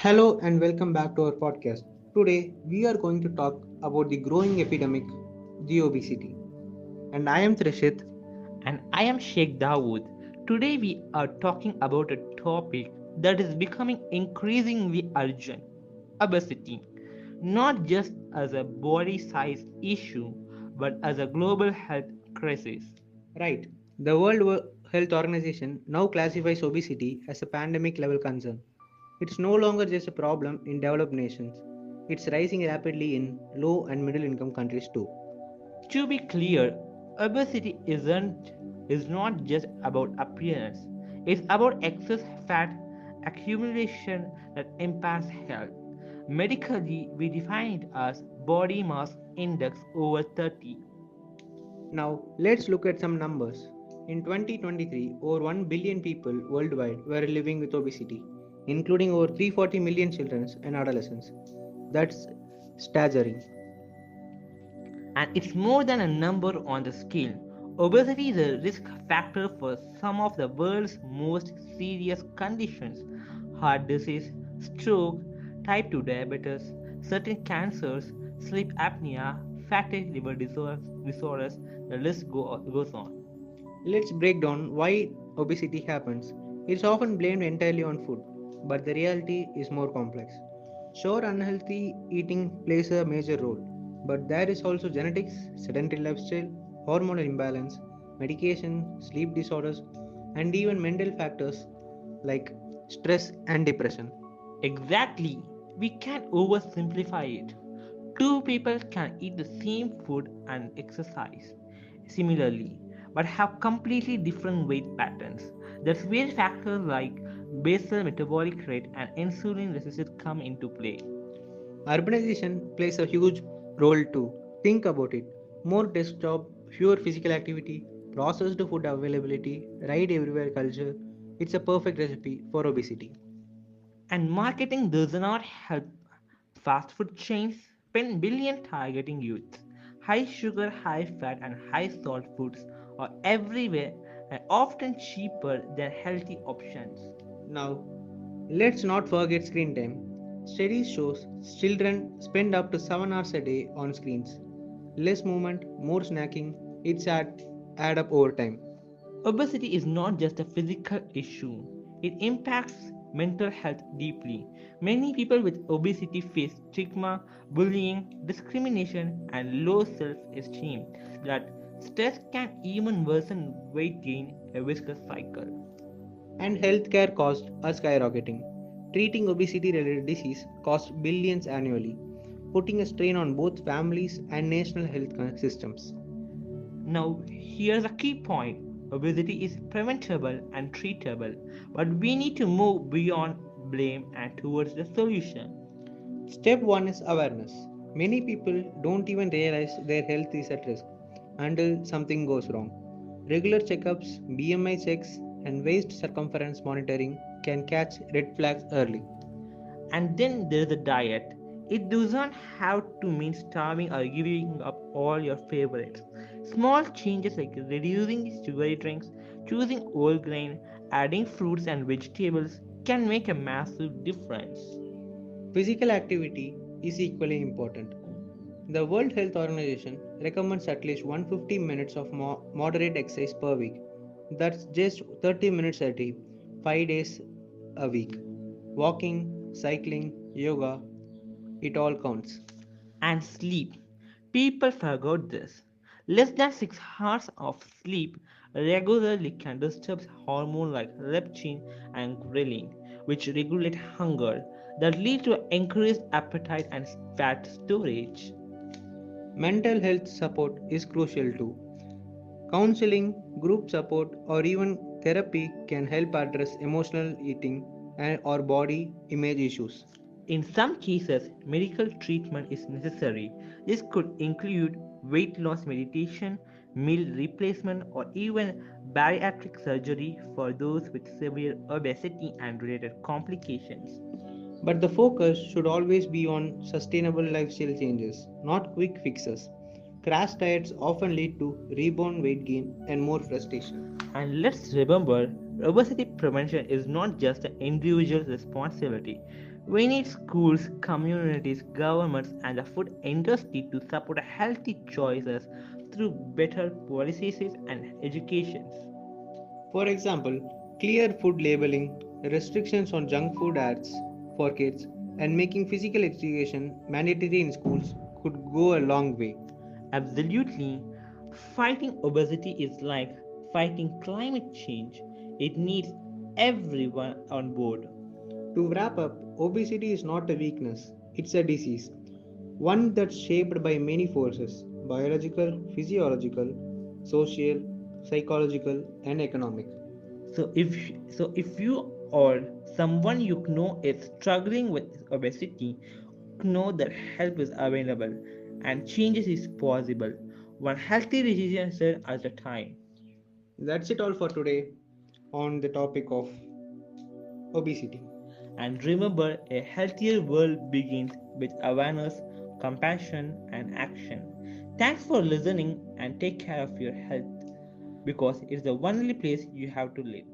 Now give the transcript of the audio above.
Hello and welcome back to our podcast. Today we are going to talk about the growing epidemic, the obesity. And I am thirsheeth. And I am Sheikh Dawood. Today we are talking about a topic that is becoming increasingly urgent: obesity. Not just as a body size issue, but as a global health crisis. Right. The Health Organization now classifies obesity as a pandemic level concern. It's no longer just a problem in developed nations. It's rising rapidly in low and middle income countries too. To be clear, obesity is not just about appearance. It's about excess fat accumulation that impacts health. Medically, we define it as body mass index over 30. Now, let's look at some numbers. In 2023, over 1 billion people worldwide were living with obesity, including over 340 million children and adolescents. That's staggering. And it's more than a number on the scale. Obesity is a risk factor for some of the world's most serious conditions: heart disease, stroke, type 2 diabetes, certain cancers, sleep apnea, fatty liver disorders, the list goes on. Let's break down why obesity happens. It's often blamed entirely on food, but the reality is more complex. Sure, unhealthy eating plays a major role, but there is also genetics, sedentary lifestyle, hormonal imbalance, medication, sleep disorders, and even mental factors like stress and depression. Exactly. We can oversimplify it. Two people can eat the same food and exercise similarly, but have completely different weight patterns. That's where factors like basal metabolic rate and insulin resistance come into play. Urbanization plays a huge role too. Think about it. More desktop, fewer physical activity, processed food availability, ride everywhere culture. It's a perfect recipe for obesity. And marketing does not help. Fast food chains spend billions targeting youth. High sugar, high fat, and high salt foods are everywhere and often cheaper than healthy options. Now, let's not forget screen time. Studies shows children spend up to 7 hours a day on screens. Less movement, more snacking, add up over time. Obesity is not just a physical issue, it impacts mental health deeply. Many people with obesity face stigma, bullying, discrimination, and low self esteem. That stress can even worsen weight gain, a vicious cycle. And healthcare costs are skyrocketing. Treating obesity related disease costs billions annually, putting a strain on both families and national systems. Now, here's a key point: obesity is preventable and treatable, but we need to move beyond blame and towards the solution. Step 1 is awareness. Many people don't even realize their health is at risk until something goes wrong. Regular checkups, BMI checks, and waist circumference monitoring can catch red flags early. And then there's the diet. It doesn't have to mean starving or giving up all your favorites. Small changes like reducing sugary drinks, choosing whole grain, adding fruits and vegetables can make a massive difference. Physical activity is equally important. The World Health Organization recommends at least 150 minutes of moderate exercise per week. That's just 30 minutes a day, 5 days a week. Walking, cycling, yoga, it all counts. And sleep. People forgot this. Less than 6 hours of sleep regularly can disturb hormones like leptin and ghrelin, which regulate hunger, that lead to increased appetite and fat storage. Mental health support is crucial too. Counseling, group support, or even therapy can help address emotional eating and or body image issues. In some cases, medical treatment is necessary. This could include weight loss meditation, meal replacement, or even bariatric surgery for those with severe obesity and related complications. But the focus should always be on sustainable lifestyle changes, not quick fixes. Crash diets often lead to rebound weight gain and more frustration. And let's remember, obesity prevention is not just an individual responsibility. We need schools, communities, governments, and the food industry to support healthy choices through better policies and educations. For example, clear food labeling, restrictions on junk food ads for kids, and making physical education mandatory in schools could go a long way. Absolutely. Fighting obesity is like fighting climate change. It needs everyone on board. To wrap up, obesity is not a weakness, it's a disease. One that's shaped by many forces biological, physiological, social, psychological, and economic. So if you or someone you know is struggling with obesity, know that help is available and changes is possible. One healthy decision at a time. That's it all for today on the topic of obesity. And remember, a healthier world begins with awareness, compassion, and action. Thanks for listening and take care of your health because it's the only place you have to live.